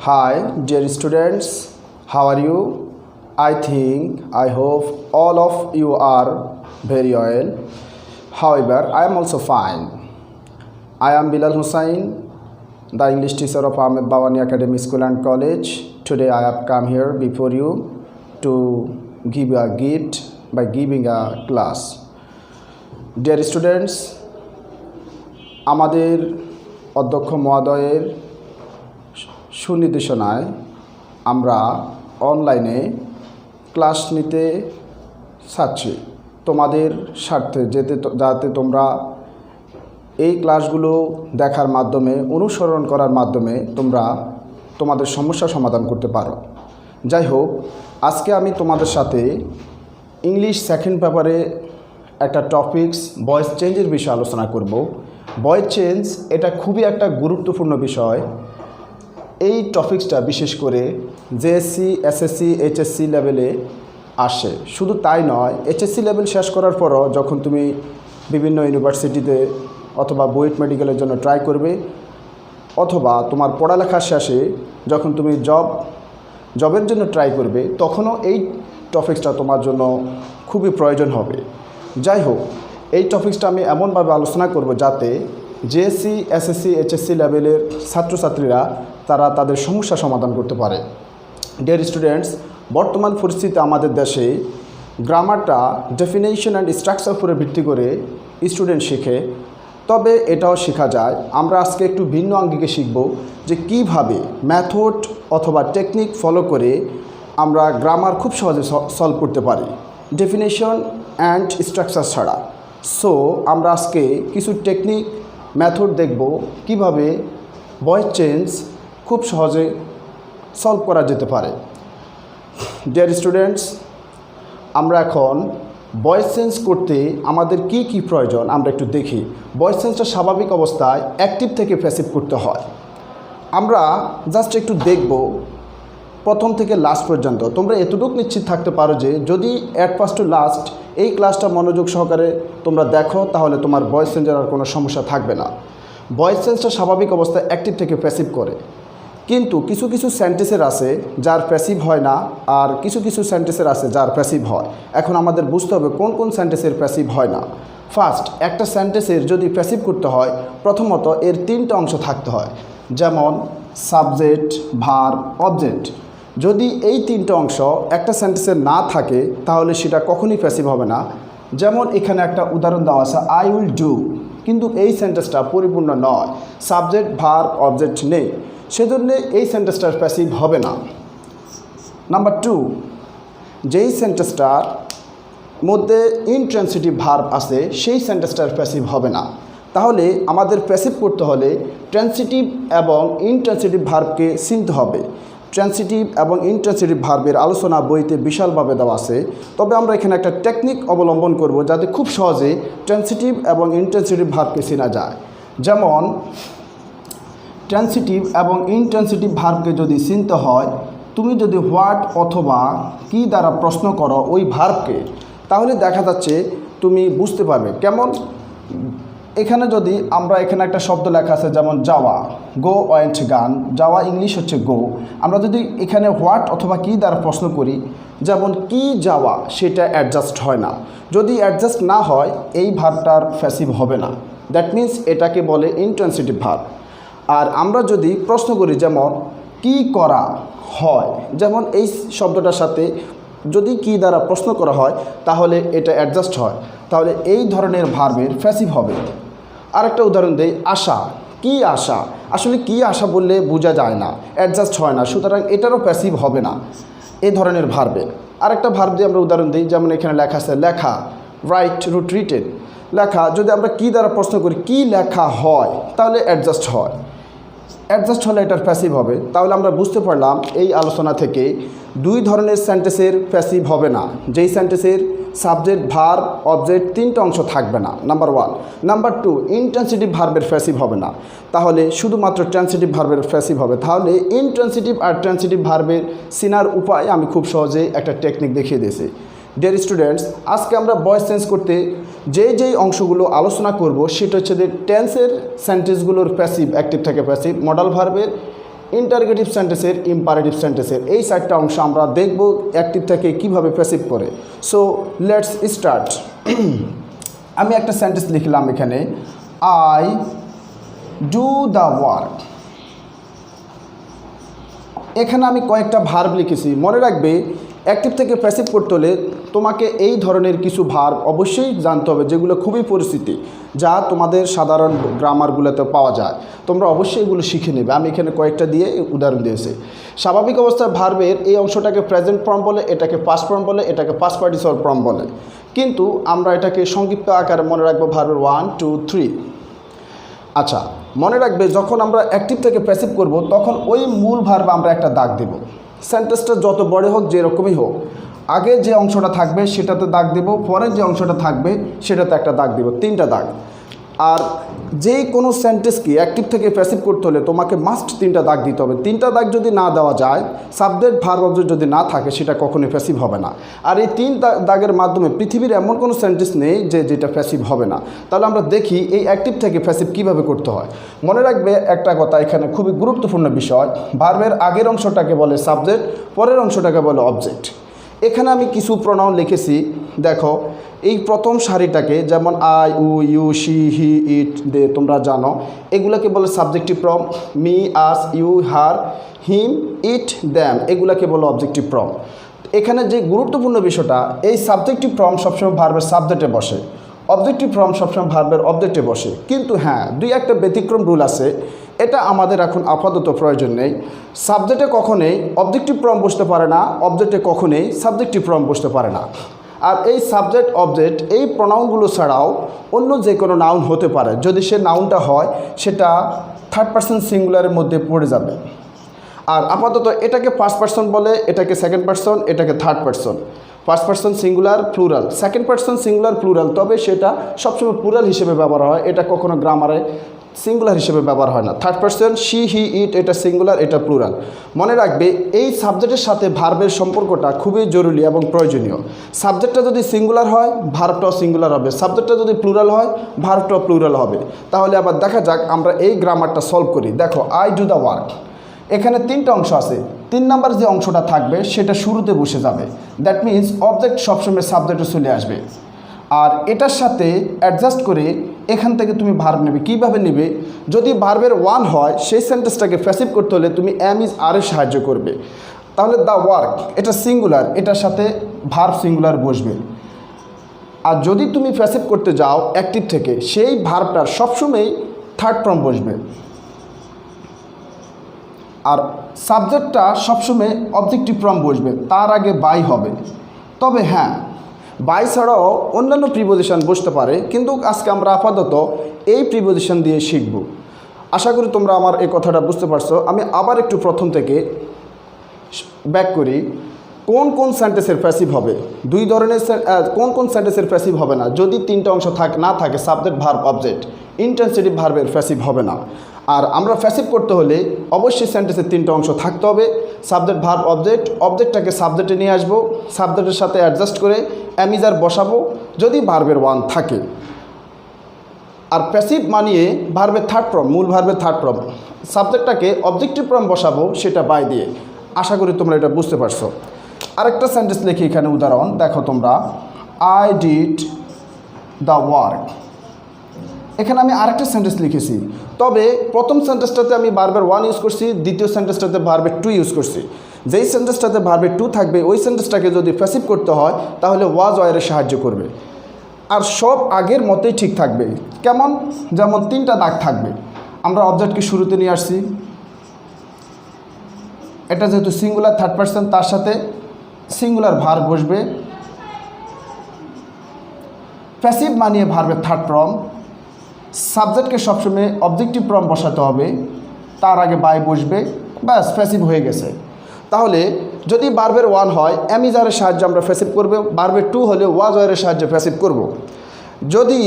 Hi, dear students, how are you? I hope all of you are very well. However, I am also fine. I am Bilal Hussain, the English teacher of Ahmed Bawani Academy School and College. Today I have come here before you to give you a gift by giving a class. Dear students, আমাদের অধ্যক্ষ মহোদয়ের সুনির্দেশনায় আমরা অনলাইনে class নিতে চাচ্ছি তোমাদের স্বার্থে যাতে তোমরা এই ক্লাসগুলো দেখার মাধ্যমে অনুসরণ করার মাধ্যমে তোমরা তোমাদের সমস্যা সমাধান করতে পারো। যাই হোক, আজকে আমি তোমাদের সাথে ইংলিশ সেকেন্ড পেপারে একটা টপিকস ভয়েস চেঞ্জের বিষয়ে আলোচনা করব। ভয়েস চেঞ্জ এটা খুবই একটা গুরুত্বপূর্ণ বিষয়। এই টপিকসটা বিশেষ করে জেএসসি, এসএসসি, এইচএসসি লেভেলে আসে। শুধু তাই নয়, এইচএসসি লেভেল শেষ করার পরও যখন তুমি বিভিন্ন ইউনিভার্সিটিতে অথবা বুয়েট মেডিকেলের জন্য ট্রাই করবে, অথবা তোমার পড়ালেখা শেষে যখন তুমি জবের জন্য ট্রাই করবে, তখনও এই টপিকসটা তোমার জন্য খুবই প্রয়োজন হবে। যাই হোক, এই টপিকসটা আমি এমনভাবে আলোচনা করব যাতে জেএসসি, এসএসসি, এইচএসসি লেভেলের ছাত্রছাত্রীরা তারা তাদের সমস্যা সমাধান করতে পারে। ডিয়ার স্টুডেন্টস, বর্তমান পরিস্থিতিতে আমাদের দেশে গ্রামারটা ডেফিনেশন অ্যান্ড স্ট্রাকচার উপরে ভিত্তি করে স্টুডেন্ট শেখে। তবে এটাও শেখা যায়। আমরা আজকে একটু ভিন্ন আঙ্গিকে শিখব যে কিভাবে মেথড অথবা টেকনিক ফলো করে আমরা গ্রামার খুব সহজে সলভ করতে পারি ডেফিনেশন অ্যান্ড স্ট্রাকচার ছাড়া। সো আমরা আজকে কিছু টেকনিক মেথড দেখব কিভাবে ভয়েস চেঞ্জ খুব সহজে সলভ করা যেতে পারে। ডিয়ার স্টুডেন্টস, আমরা এখন ভয়েস চেঞ্জ করতে আমাদের কি কি প্রয়োজন আমরা একটু দেখি। ভয়েস চেঞ্জটা স্বাভাবিক অবস্থায় অ্যাক্টিভ থেকে প্যাসিভ করতে হয়। আমরা জাস্ট একটু দেখব প্রথম থেকে লাস্ট পর্যন্ত। তোমরা এতটুকু নিশ্চিত থাকতে পারো যে যদি অ্যাট ফার্স্ট টু লাস্ট এই ক্লাসটা মনোযোগ সহকারে তোমরা দেখো, তাহলে তোমার ভয়েস চেঞ্জের আর কোনো সমস্যা থাকবে না। ভয়েস চেঞ্জটা স্বাভাবিক অবস্থায় অ্যাক্টিভ থেকে প্যাসিভ করে, কিন্তু কিছু কিছু সেন্টেন্সের আছে যার প্যাসিভ হয় না, আর কিছু কিছু সেন্টেন্সের আছে যার প্যাসিভ হয়। এখন আমাদের বুঝতে হবে কোন কোন সেন্টেন্সের প্যাসিভ হয় না। ফার্স্ট, একটা সেন্টেন্সের যদি প্যাসিভ করতে হয় প্রথমত এর তিনটা অংশ থাকতে হয়, যেমন সাবজেক্ট, ভার্ব, অবজেক্ট। যদি এই তিনটা অংশ একটা সেন্টেন্সের না থাকে তাহলে সেটা কখনই প্যাসিভ হবে না। যেমন এখানে একটা উদাহরণ দেওয়া আছে, আই উইল ডু, কিন্তু এই সেন্টেন্সটা পরিপূর্ণ নয়, সাবজেক্ট, ভার্ব, অবজেক্ট নেই, সেজন্য এই সেন্টেন্সটার প্যাসিভ হবে না। নাম্বার 2, যেই সেন্টেন্সটার মধ্যে ইনট্রান্সিটিভ ভার্ব আছে সেই সেন্টেন্সটার প্যাসিভ হবে না। তাহলে আমাদের প্যাসিভ করতে হলে ট্রান্সিটিভ এবং ইনট্রান্সিটিভ ভার্বকে চিনতে হবে। ট্রান্সিটিভ এবং ইনট্রান্সিটিভ ভার্বের আলোচনা বইতে বিশালভাবে দেওয়া আছে। তবে আমরা এখানে একটা টেকনিক অবলম্বন করব যাতে খুব সহজে ট্রান্সিটিভ এবং ইনট্রান্সিটিভ ভার্বকে চেনা যায়। যেমন ট্রান্সিটিভ এবং ইনট্রান্সিটিভ ভার্বকে যদি চিনতে হয়, তুমি যদি হোয়াট অথবা কি দ্বারা প্রশ্ন করো ওই ভার্বকে, তাহলে দেখা যাচ্ছে তুমি বুঝতে পারবে। কেমন, এখানে যদি আমরা এখানে একটা শব্দ লেখা আছে যেমন যাওয়া, গো ওয়েন্ট গান, যাওয়া ইংলিশ হচ্ছে গো। আমরা যদি এখানে হোয়াট অথবা কি দ্বারা প্রশ্ন করি, যেমন কি যাওয়া, সেটা অ্যাডজাস্ট হয় না। যদি অ্যাডজাস্ট না হয় এই ভার্বটার প্যাসিভ হবে না। দ্যাট মিন্স এটাকে বলে ইনট্রান্সিটিভ ভার্ব। আর আমরা যদি প্রশ্ন করি যেমন কি করা হয়, যেমন এই শব্দটার সাথে যদি কি দ্বারা প্রশ্ন করা হয় তাহলে এটা অ্যাডজাস্ট হয়, তাহলে এই ধরনের ভার্বের প্যাসিভ হবে। আরেকটা উদাহরণ দেই, আশা, কি আশা, আসলে কি আশা বললে বোঝা যায় না, অ্যাডজাস্ট হয় না, সুতরাং এটারও প্যাসিভ হবে না এই ধরনের ভার্বের। আরেকটা ভার্ব দিয়ে আমরা উদাহরণ দিই, যেমন এখানে লেখা আছে লেখা, রাইট, রুট, রিটেন। লেখা, যদি আমরা কি দ্বারা প্রশ্ন করি কি লেখা হয়, তাহলে অ্যাডজাস্ট হয়, অ্যাডজাস্ট হলে এটার প্যাসিভ হবে। তাহলে আমরা বুঝতে পারলাম এই আলোচনা থেকে দুই ধরনের সেন্টেন্সের প্যাসিভ হবে না, যেই সেন্টেন্সের সাবজেক্ট, ভার্ব, অবজেক্ট তিনটা অংশ থাকবে না, নাম্বার 1। নাম্বার 2, ইনট্রান্সিটিভ ভার্বের প্যাসিভ হবে না, তাহলে শুধুমাত্র ট্রান্সিটিভ ভার্বের প্যাসিভ হবে। তাহলে ইনট্রান্সিটিভ আর ট্রান্সিটিভ ভার্বের চেনার উপায় আমি খুব সহজেই একটা টেকনিক দেখিয়ে দিয়েছি। ডিয়ার স্টুডেন্টস, আজকে আমরা ভয়েস চেঞ্জ করতে যেই অংশগুলো আলোচনা করব সেটা হচ্ছে যে টেন্সের সেন্টেন্সগুলোর প্যাসিভ অ্যাক্টিভ থেকে প্যাসিভ, মডাল ভার্বের ইন্টারগেটিভ সেন্টেন্সের, ইম্পারেটিভ সেন্টেন্সের এই 4টা অংশ আমরা দেখব অ্যাক্টিভ থেকে কিভাবে প্যাসিভ করে। So let's start. আমি একটা সেন্টেন্স লিখলাম এখানে, আই ডু দ্য ওয়ার্ক। এখানে আমি কয়েকটা ভার্ব লিখেছি। মনে রাখবে অ্যাক্টিভ থেকে প্যাসিভ করতে হলে তোমাকে এই ধরনের কিছু ভার্ব অবশ্যই জানতে হবে, যেগুলো খুবই পরিচিতি, যা তোমাদের সাধারণ গ্রামারগুলোতে পাওয়া যায়। তোমরা অবশ্যই এগুলো শিখে নেবে। আমি এখানে কয়েকটা দিয়ে উদাহরণ দিয়েছি। স্বাভাবিক অবস্থায় ভার্বের এই অংশটাকে প্রেজেন্ট ফর্ম বলে, এটাকে পাস্ট ফর্ম বলে, এটাকে পাস্ট পার্টিসিপল ফর্ম বলে, কিন্তু আমরা এটাকে সংক্ষিপ্ত আকারে মনে রাখবো ভার্বের 1 2 3। আচ্ছা, মনে রাখবে যখন আমরা অ্যাক্টিভ থেকে প্যাসিভ করব তখন ওই মূল ভার্বে আমরা একটা দাগ দেব। সেন্টেন্সটা যত বড় হোক, যেরকমই হোক, আগে যে অংশটা থাকবে সেটাতে দাগ দেব, পরে যে অংশটা থাকবে সেটাতে একটা দাগ দেব, 3টা দাগ। আর যেই কোনো সেন্টেন্সকে অ্যাক্টিভ থেকে প্যাসিভ করতে হলে তোমাকে মাস্ট 3টা দাগ দিতে হবে। 3টা দাগ যদি না দেওয়া যায়, সাবজেক্ট ভার্ব অবজেক্ট যদি না থাকে, সেটা কখনোই প্যাসিভ হবে না। আর এই 3 দাগের মাধ্যমে পৃথিবীর এমন কোনো সেন্টেন্স নেই যেটা প্যাসিভ হবে না। তাহলে আমরা দেখি এই অ্যাক্টিভ থেকে প্যাসিভ কীভাবে করতে হয়। মনে রাখবে একটা কথা এখানে খুবই গুরুত্বপূর্ণ বিষয়, ভার্বের আগের অংশটাকে বলে সাবজেক্ট, পরের অংশটাকে বলে অবজেক্ট। এখানে আমি কিছু প্রনাউন লিখেছি, দেখো এই প্রথম সারিটাকে, যেমন I, you, she, he, it, they, তোমরা জানো, এগুলোকে বলে subjective form. Me, us, you, her, him, it, them, এগুলোকে বলে অবজেক্টিভ ফর্ম। এখানে যে গুরুত্বপূর্ণ বিষয়টা, এই সাবজেক্টিভ ফর্ম সবসময় ভার্বের সাবজেক্টে বসে, অবজেক্টিভ ফর্ম সবসময় ভার্বের অবজেক্টে বসে। কিন্তু হ্যাঁ, 2-1টা ব্যতিক্রম রুল আছে, এটা আমাদের এখন আপাতত প্রয়োজন নেই। সাবজেক্টে কখনোই অবজেক্টিভ ফর্ম বসতে পারে না, অবজেক্টে কখনোই সাবজেক্টিভ ফর্ম বসতে পারে না। আর এই সাবজেক্ট, অবজেক্ট, এই প্রনাউনগুলো ছাড়াও অন্য যে কোনো নাউন হতে পারে। যদি সে নাউনটা হয়, সেটা থার্ড পারসন সিঙ্গুলারের মধ্যে পড়ে যাবে। আর আপাতত এটাকে ফার্স্ট পারসন বলে, এটাকে সেকেন্ড পারসন, এটাকে third person. First person singular, plural, second person singular, plural, তবে সেটা সবসময় প্লুরাল হিসেবে ব্যবহার হয়, এটা কখনো গ্রামারে সিঙ্গুলার হিসেবে ব্যবহার হয় না। থার্ড পারসন শি, হি, ইট, এটা সিঙ্গুলার, এটা প্লুরাল। মনে রাখবে এই সাবজেক্টের সাথে ভার্বের সম্পর্কটা খুবই জরুরি এবং প্রয়োজনীয়। সাবজেক্টটা যদি সিঙ্গুলার হয়, ভার্বটাও সিঙ্গুলার হবে। সাবজেক্টটা যদি প্লুরাল হয়, ভার্বটাও প্লুরাল হবে। তাহলে আবার দেখা যাক আমরা এই গ্রামারটা সলভ করি। দেখো, আই ডু দ্য ওয়ার্ক, এখানে 3টা অংশ আছে। 3 নাম্বার যে অংশটা থাকবে সেটা শুরুতে বসে যাবে। দ্যাট মিন্স অবজেক্ট সবসময় সাবজেক্টে চলে আসবে। আর এটার সাথে অ্যাডজাস্ট করে এখান থেকে তুমি ভার্ব নেবে। কীভাবে নেবে? যদি ভার্বের 1 হয়, সেই সেন্টেন্সটাকে প্যাসিভ করতে হলে তুমি এম ইজ আর এর সাহায্য করবে। তাহলে দ্য ওয়ার্ক, এটা সিঙ্গুলার, এটার সাথে ভার্ব সিঙ্গুলার বসবে। আর যদি তুমি প্যাসিভ করতে যাও অ্যাক্টিভ থেকে, সেই ভার্বটার সবসময় থার্ড ফর্ম বসবে। আর সাবজেক্টটা সবসময় অবজেক্টিভ ফর্ম বসবে, তার আগে বাই হবে। তবে হ্যাঁ, বাই ছাড়াও অন্যান্য প্রিপোজিশন বসতে পারে, কিন্তু আজকে আমরা আপাতত এই প্রিপোজিশন দিয়ে শিখব। আশা করি তোমরা আমার এই কথাটা বুঝতে পারছো। আমি আবার একটু প্রথম থেকে ব্যাক করি। কোন কোন সেন্টেন্সের প্যাসিভ হবে? 2 ধরনের। কোন কোন সেন্টেন্সের প্যাসিভ হবে না? যদি 3টা অংশ না থাকে, সাবজেক্ট, ভার্ব, অবজেক্ট, ইন্ট্রান্সিটিভ ভার্বের প্যাসিভ হবে না। আর আমরা প্যাসিভ করতে হলে অবশ্যই সেন্টেন্সের 3টা অংশ থাকতে হবে, সাবজেক্ট, ভার্ব, অবজেক্ট। অবজেক্টটাকে সাবজেক্টে নিয়ে আসবো, সাবজেক্টের সাথে অ্যাডজাস্ট করে অ্যামিজার বসাবো যদি ভার্বের 1 থাকে। আর প্যাসিভ মানিয়ে ভার্বের থার্ড ফর্ম, মূল ভার্বের থার্ড ফর্ম, সাবজেক্টটাকে অবজেক্টিভ ফর্ম বসাবো, সেটা বাই দিয়ে। আশা করি তোমরা এটা বুঝতে পারছো। আরেকটা সেন্টেন্স লিখি এখানে, উদাহরণ দেখো তোমরা, আই ডিড দ্য ওয়ার্ক। এখানে আমি আরেকটা সেন্টেন্স লিখেছি, তবে প্রথম সেন্টেন্সটাতে আমি ভার্বের 1 ইউজ করছি, দ্বিতীয় সেন্টেন্সটাতে ভার্বের 2 ইউজ করছি। যেই সেন্টেন্সটাতে ভার্বের 2 থাকবে, ওই সেন্টেন্সটাকে যদি প্যাসিভ করতে হয়, তাহলে ওয়াজ ওয়ারের সাহায্য করবে। আর সব আগের মতোই ঠিক থাকবে। কেমন? যেমন 3টা দাগ থাকবে। আমরা অবজেক্টকে শুরুতে নিয়ে আসছি, এটা যেহেতু সিঙ্গুলার থার্ড পারসন, তার সাথে সিঙ্গুলার ভার্ব বসবে। প্যাসিভ মানিয়ে ভার্বের থার্ড ফর্ম, সাবজেক্টকে সবসময় অবজেক্টিভ ফর্ম বসাতে হবে, তার আগে বাই বসবে, ব্যাস প্যাসিভ হয়ে গেছে। তাহলে যদি ভার্বের 1 হয়, অ্যামিজারের সাহায্যে আমরা প্যাসিভ করব, ভার্বের 2 হলে ওয়াজ ওয়ারের সাহায্যে প্যাসিভ করব। যদি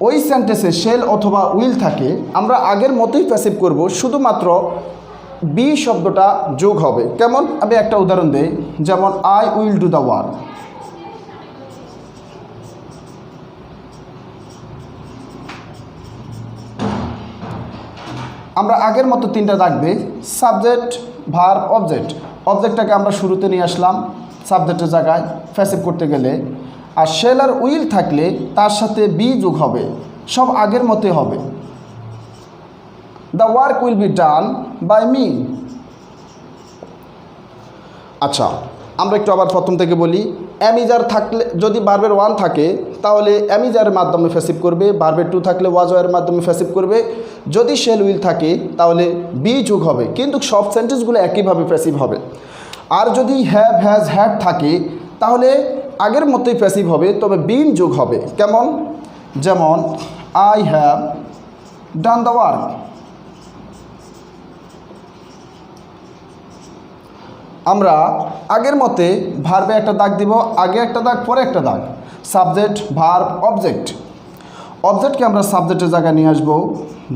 ওই সেন্টেন্সে শেল অথবা উইল থাকে, আমরা আগের মতোই প্যাসিভ করব, শুধুমাত্র বি শব্দটা যোগ হবে। কেমন? আমি একটা উদাহরণ দেই, যেমন I will do the work. আমরা আগের মতো তিনটা দাগ দিই, সাবজেক্ট ভার্ব অবজেক্ট। অবজেক্টটাকে আমরা শুরুতে নিয়ে আসলাম সাবজেক্টের জায়গায় প্যাসিভ করতে গেলে, আর শেল আর উইল থাকলে তার সাথে বি যোগ হবে, সব আগের মতোই হবে। The work will be done by me. আচ্ছা, আমরা একটু আবার প্রথম থেকে বলি। অ্যামিজার থাকলে, যদি ভার্বের 1 থাকে তাহলে অ্যামিজারের মাধ্যমে প্যাসিভ করবে, ভার্বের 2 থাকলে ওয়াজ ওয়ার মাধ্যমে প্যাসিভ করবে, যদি শেল উইল থাকে তাহলে বি যোগ হবে, কিন্তু সব সেন্টেন্সগুলো একইভাবে প্যাসিভ হবে। আর যদি হ্যাভ হ্যাজ হ্যাড থাকে তাহলে আগের মতোই প্যাসিভ হবে, তবে বিন যোগ হবে। কেমন? যেমন I have done the work. আমরা আগের মতে ভার্বে একটা দাগ দিব, আগে একটা দাগ পরে একটা দাগ, সাবজেক্ট ভার্ব অবজেক্ট। অবজেক্টকে আমরা সাবজেক্টের জায়গায় নিয়ে আসবো,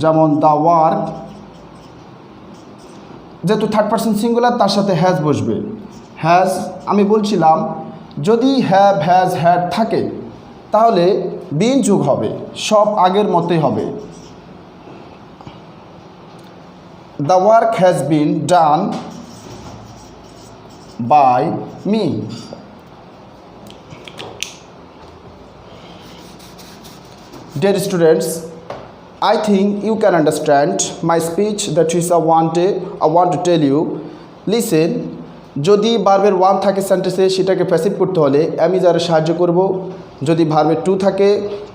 যেমন দ্য ওয়ার্ক, যেহেতু থার্ড পারসন সিঙ্গুলার তার সাথে হ্যাজ বসবে। হ্যাজ আমি বলছিলাম যদি হ্যাভ হ্যাজ হ্যাড থাকে তাহলে বিন যোগ হবে, সব আগের মতোই হবে। The work has been done by me. Dear students, I think you can understand my speech that is I want to tell you. Listen, যদি ভার্বের 1 থাকে সেন্টেন্সে সেটাকে প্যাসিভ করতে হলে অ্যামিজারের সাহায্য করব, যদি ভার্বের 2 থাকে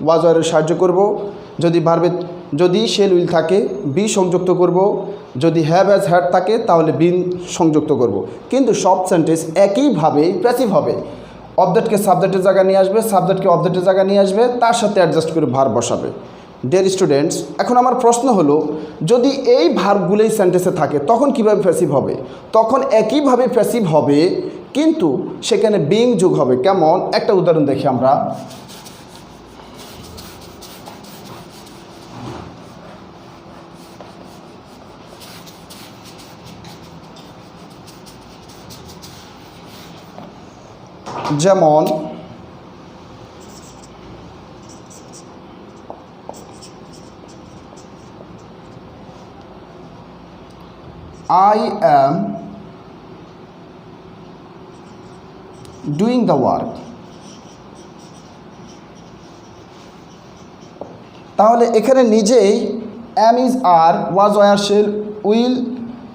ওয়াজ ওয়ারের সাহায্য করব, যদি শেল উইল থাকে বি সংযুক্ত করব, যদি হ্যাভ হ্যাজ হ্যাড থাকে তাহলে বিন সংযুক্ত করব, কিন্তু সব সেন্টেন্স একইভাবে প্যাসিভ হবে। অবজেক্টকে সাবজেক্টের জায়গায় নিয়ে আসবে, সাবজেক্টকে অবজেক্টের জায়গায় নিয়ে আসবে, তার সাথে অ্যাডজাস্ট করে ভার্ব বসাবে। ডিয়ার স্টুডেন্টস, এখন আমার প্রশ্ন হলো, যদি এই ভার্বগুলোই সেন্টেন্সে থাকে তখন কিভাবে প্যাসিভ হবে? তখন একইভাবে প্যাসিভ হবে, কিন্তু সেখানে বিং যোগ হবে। কেমন? একটা উদাহরণ দেখি আমরা। যেমন I am doing the work। তাহলে এখানে নিজেই am is are was were shall will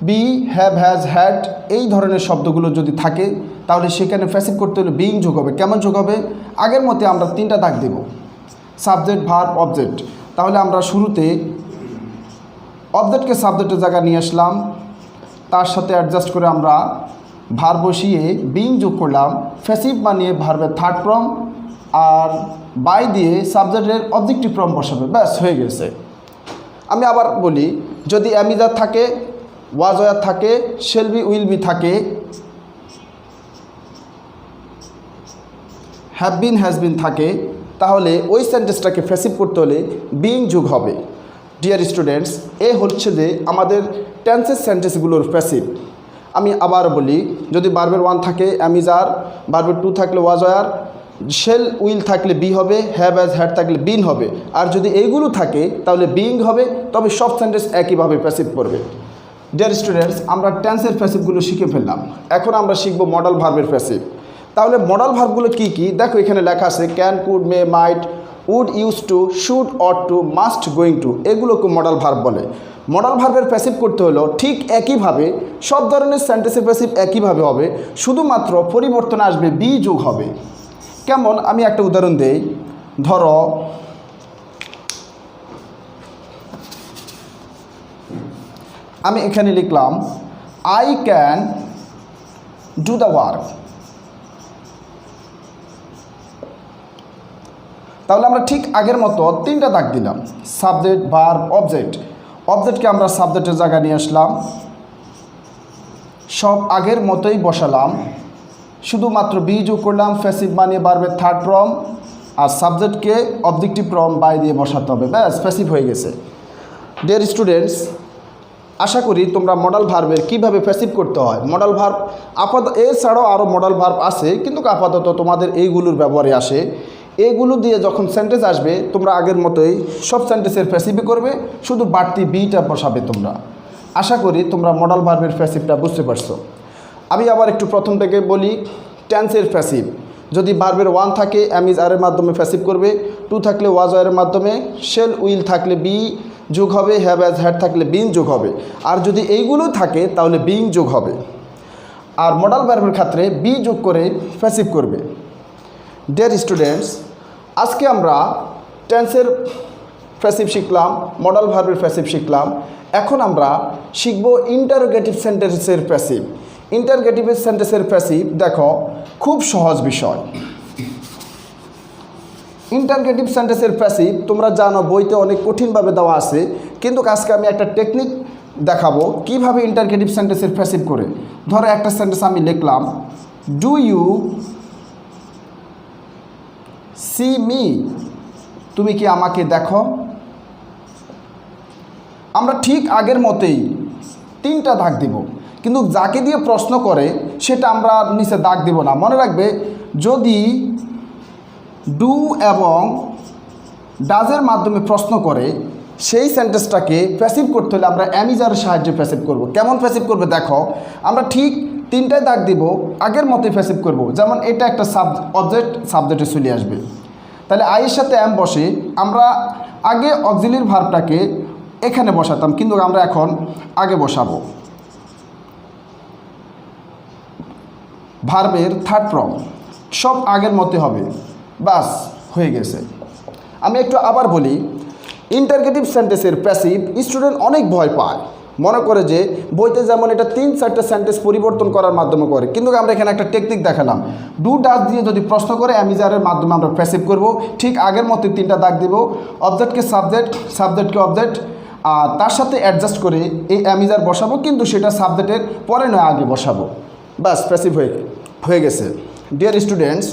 be have has had এই ধরনের শব্দগুলো যদি থাকে তাহলে সেখানে প্যাসিভ করতে হলে বিং যোগ হবে। কেমন যোগ হবে? আগের মতে আমরা তিনটা দাগ দেব, সাবজেক্ট ভার্ব অবজেক্ট। তাহলে আমরা শুরুতে অবজেক্টকে সাবজেক্টের জায়গায় নিয়ে আসলাম, তার সাথে অ্যাডজাস্ট করে আমরা ভার্ব বসিয়ে বিং যোগ করলাম, প্যাসিভ বানিয়ে ভার্বের থার্ড ফর্ম আর বাই দিয়ে সাবজেক্টের অবজেক্টিভ ফর্ম বসাবে, ব্যাস হয়ে গেছে। আমি আবার বলি, যদি অ্যামিজার থাকে, ওয়াজ ওয়ার থাকে, শেল বি উইল বি থাকে, হ্যাভ বিন হ্যাজ বিন থাকে, তাহলে ওই সেন্টেন্সটাকে প্যাসিভ করতে হলে বিং যোগ হবে। ডিয়ার স্টুডেন্টস, এ হচ্ছে যে আমাদের টেন্সের সেন্টেন্সগুলোর প্যাসিভ। আমি আবার বলি, যদি ভার্বের 1 থাকে অ্যামিজার, ভার্বের 2 থাকলে ওয়াজ ওয়ার, শেল উইল থাকলে বি হবে, হ্যাভ হ্যাজ হ্যাড থাকলে বিন হবে, আর যদি এইগুলো থাকে তাহলে বিং হবে, তবে সব সেন্টেন্স একইভাবে প্যাসিভ করবে। ডিয়ার স্টুডেন্টস, আমরা টেন্সের প্যাসিভগুলো শিখে ফেললাম, এখন আমরা শিখব মডাল ভার্বের প্যাসিভ। তাহলে মডাল ভার্বগুলো কি কি? দেখো এখানে লেখা আছে can, could, may, might, would, used to, should, ought to, must, going to, এগুলোকে মডাল ভার্ব বলে। মডাল ভার্বের প্যাসিভ করতে হলো ঠিক একইভাবে, সব ধরনের সেন্টেন্সের প্যাসিভ একইভাবে হবে, শুধুমাত্র পরিবর্তন আসবে, বি যোগ হবে। কেমন? আমি একটা উদাহরণ দেই। ধরো আমি এখানে লিখলাম I can do the work. তাহলে আমরা ঠিক আগের মতো তিনটা দাগ দিলাম, সাবজেক্ট ভার্ব অবজেক্ট। অবজেক্টকে আমরা সাবজেক্টের জায়গায় নিয়ে আসলাম, সব আগের মতোই বসালাম, শুধুমাত্র বি যোগ করলাম, প্যাসিভ বানিয়ে ভার্বের থার্ড ফর্ম আর সাবজেক্টকে অবজেক্টিভ ফর্ম বাই দিয়ে বসাতে হবে, ব্যাস প্যাসিভ হয়ে গেছে। ডিয়ার স্টুডেন্টস, আশা করি তোমরা মডাল ভার্বের কীভাবে প্যাসিভ করতে হয়, মডাল ভার্ব এছাড়াও আরও মডাল ভার্ব আছে, কিন্তু আপাতত তোমাদের এইগুলোর ব্যবহারে আসে। এগুলো দিয়ে যখন সেন্টেন্স আসবে তোমরা আগের মতোই সব সেন্টেন্সের প্যাসিভই করবে, শুধু বাড়তি বিটা বসাবে তোমরা। আশা করি তোমরা মডাল ভার্বের প্যাসিভটা বুঝতে পারছো। আমি আবার একটু প্রথম থেকে বলি। টেন্সের প্যাসিভ, যদি ভার্বের 1 থাকে এম ইজ আর এর মাধ্যমে প্যাসিভ করবে, 2 থাকলে ওয়াজ এর মাধ্যমে, শেল উইল থাকলে বি যোগ হবে, হ্যাভ অ্যাজ হ্যাড থাকলে বিন যোগ হবে, আর যদি এইগুলো থাকে তাহলে বিং যোগ হবে। আর মডাল ভার্বের ক্ষেত্রে বি যোগ করে প্যাসিভ করবে। ডিয়ার স্টুডেন্টস, আজকে আমরা টেন্সের প্যাসিভ শিখলাম, মডাল ভার্বের প্যাসিভ শিখলাম। এখন আমরা শিখব ইন্টারোগেটিভ সেন্টেন্সের প্যাসিভ। ইন্টারোগেটিভ সেন্টেন্সের প্যাসিভ দেখো খুব সহজ বিষয়। ইন্টারোগেটিভ সেন্টেন্সের প্যাসিভ তোমরা জানো বইতে অনেক কঠিনভাবে দেওয়া আছে, কিন্তু আজকে আমি একটা টেকনিক দেখাবো কিভাবে ইন্টারোগেটিভ সেন্টেন্সের প্যাসিভ করে। ধরো একটা সেন্টেন্স আমি লিখলাম, ডু ইউ সি মি, তুমি কি আমাকে দেখো। আমরা ঠিক আগের মতোই 3টা দাগ দিব, কিন্তু যাকে দিয়ে প্রশ্ন করে সেটা আমরা নিচে দাগ দিব না। মনে রাখবে, যদি ডু এবং ডাজের মাধ্যমে প্রশ্ন করে সেই সেন্টেন্সটাকে প্যাসিভ করতে হলে আমরা অ্যামিজারের সাহায্যে প্যাসিভ করব। কেমন প্যাসিভ করবে দেখো, আমরা ঠিক 3টায় দাগ দিব, আগের মতোই প্যাসিভ করব। যেমন এটা একটা অবজেক্ট, সাবজেক্টে চলে আসবে, তাহলে আইয়ের সাথে এম বসে। আমরা আগে অক্সিলিয়ারি ভার্বটাকে এখানে বসাতাম, কিন্তু আমরা এখন আগে বসাবো। ভার্বের থার্ড ফর্ম সব আগের মতো হবে, বাস হয়ে গেছে। আমি একটু আবার বলি, ইন্টারোগেটিভ সেন্টেন্সের প্যাসিভ স্টুডেন্ট অনেক ভয় পায়, মনে করে যে বইতে যেমন এটা 3-4টা সেন্টেন্স পরিবর্তন করার মাধ্যমে করে, কিন্তু আমরা এখানে একটা টেকনিক দেখালাম। ডু ডাজ দিয়ে যদি প্রশ্ন করে অ্যামিজারের মাধ্যমে আমরা প্যাসিভ করব। ঠিক আগের মতো 3টা দাগ দিব, অবজেক্টকে সাবজেক্ট, সাবজেক্টকে অবজেক্ট, আর তার সাথে অ্যাডজাস্ট করে এই অ্যামিজার বসাবো, কিন্তু সেটা সাবজেক্টের পরে নয় আগে বসাবো, বাস প্যাসিভ হয়ে গেছে। ডিয়ার স্টুডেন্টস,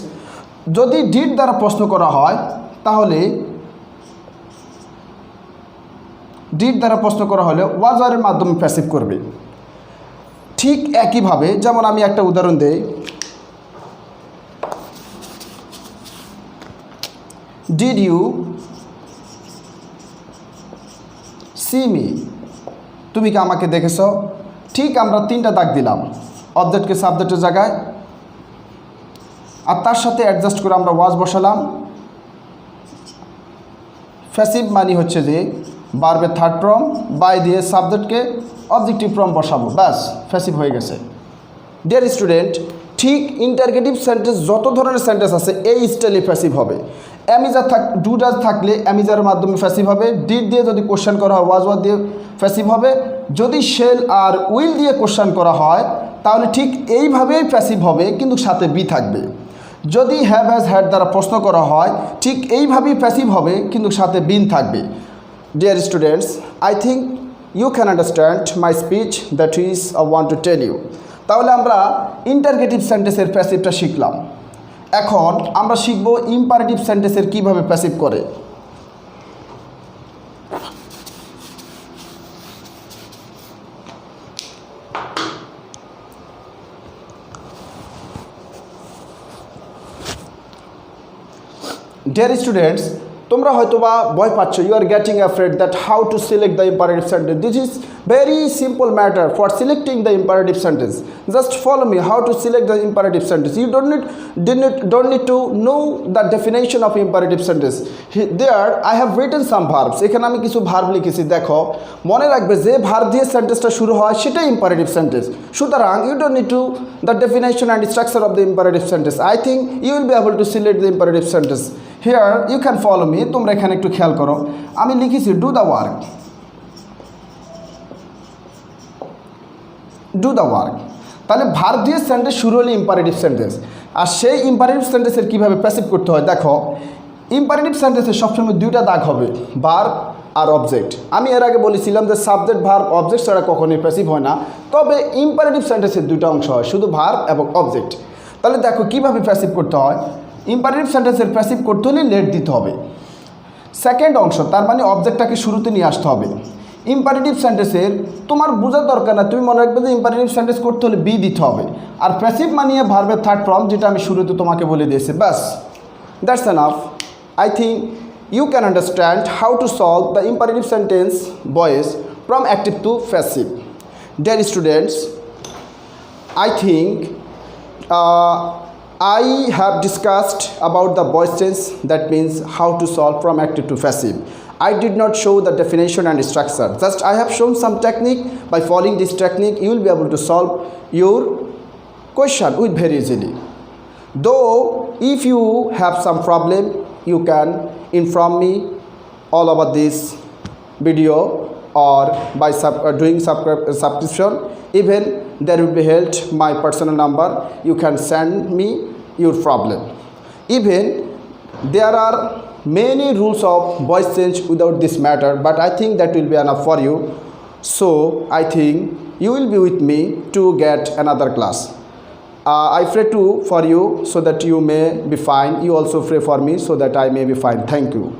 যদি ডিড দ্বারা প্রশ্ন করা হয় তাহলে ডিড দ্বারা প্রশ্ন করা হলে ওয়াজারের মাধ্যমে প্যাসিভ করবে। ঠিক একইভাবে, যেমন আমি একটা উদাহরণ দেই, ডিড ইউ সি মি, তুমি কি আমাকে দেখেছ। ঠিক আমরা 3টা দাগ দিলাম, অবজেক্টকে সাবজেক্টের জায়গায়, আর তার সাথে অ্যাডজাস্ট করে আমরা ওয়াজ বসালাম। প্যাসিভ মানে হচ্ছে যে ভার্বের থার্ড ফর্ম বাই দিয়ে সাবজেক্টকে অবজেক্টিভ ফর্ম বসাবো, ব্যাস প্যাসিভ হয়ে গেছে। ডিয়ার স্টুডেন্ট, ঠিক ইন্টারোগেটিভ সেন্টেন্স যত ধরনের সেন্টেন্স আছে এই স্টাইলে প্যাসিভ হবে। অ্যামিজার ডু ডাজ থাকলে অ্যামিজারের মাধ্যমে প্যাসিভ হবে। ডিড দিয়ে যদি কোশ্চেন করা হয় ওয়াজ দিয়ে প্যাসিভ হবে। যদি শেল আর উইল দিয়ে কোশ্চেন করা হয় তাহলে ঠিক এইভাবেই প্যাসিভ হবে, কিন্তু সাথে বি থাকবে। যদি হ্যাভ হ্যাজ হ্যাড দ্বারা প্রশ্ন করা হয় ঠিক এইভাবেই প্যাসিভ হবে, কিন্তু সাথে বিন থাকবে। Dear students, I think you can understand my speech that is I want to tell you. তাহলে আমরা ইন্টারোগেটিভ সেন্টেন্সের প্যাসিভটা শিখলাম। এখন আমরা শিখব ইম্পারেটিভ সেন্টেন্সের কীভাবে প্যাসিভ করে। ডিয়ার স্টুডেন্টস, তোমরা হয়তোবা ভয় পাচ্ছ, you are getting afraid that how to select the imperative sentence. This is very simple matter for selecting the imperative sentence. Just follow me how to select the imperative sentence. You don't need to know the definition of imperative sentence. There I have written some verbs. এখানে আমি কিছু verb লিখেছি, দেখো। মনে রাখবে যে verb দিয়ে সেন্টেন্সটা শুরু হয় সেটাই ইম্পারেটিভ সেন্টেন্স। সুতরাং you don't need to the definition and structure of the imperative sentence. I think you will be able to select the imperative sentence. Here you can follow me. তোমরা এখানে একটু খেয়াল করো, আমি লিখেছি do the work. Do the work, তাহলে verb দিয়ে sentence শুরু হলে ইম্পারেটিভ সেন্টেন্স। আর সেই ইম্পারেটিভ সেন্টেন্সের কীভাবে প্যাসিভ করতে হয় দেখো। ইম্পারেটিভ সেন্টেন্সের সবসময় 2টা দাগ হবে, ভার্ব আর অবজেক্ট। আমি এর আগে বলেছিলাম যে সাবজেক্ট ভার্ব অবজেক্ট ছাড়া কখনোই প্যাসিভ হয় না, তবে ইম্পারেটিভ সেন্টেন্সের 2টা অংশ হয়, শুধু ভার্ব এবং অবজেক্ট। তাহলে দেখো কীভাবে প্যাসিভ করতে হয়। ইম্পারেটিভ সেন্টেন্সের প্যাসিভ করতে হলে লেট দিতে হবে। সেকেন্ড অংশ, তার মানে অবজেক্টটাকে শুরুতে নিয়ে আসতে হবে। ইম্পারেটিভ সেন্টেন্সের তোমার বোঝার দরকার না, তুমি মনে রাখবে যে ইম্পারেটিভ সেন্টেন্স করতে হলে বি দিতে হবে। আর প্যাসিভ মানিয়ে ভার্বের থার্ড ফর্ম, যেটা আমি শুরুতে তোমাকে বলে দিয়েছি, ব্যাস that's enough. I think you can understand how to solve the imperative sentence voice from active to passive. Dear students, I think I have discussed about the voice tense, that means how to solve from active to passive. I did not show the definition and structure, just I have shown some technique. By following this technique you will be able to solve your question with very easily. Though if you have some problem, you can inform me all about this video or by doing subscription. Even there will be held my personal number, you can send me your problem. Even there are many rules of voice change without this matter, but I think that will be enough for you. So I think you will be with me to get another class. I pray for you so that you may be fine. You also pray for me so that I may be fine. Thank you.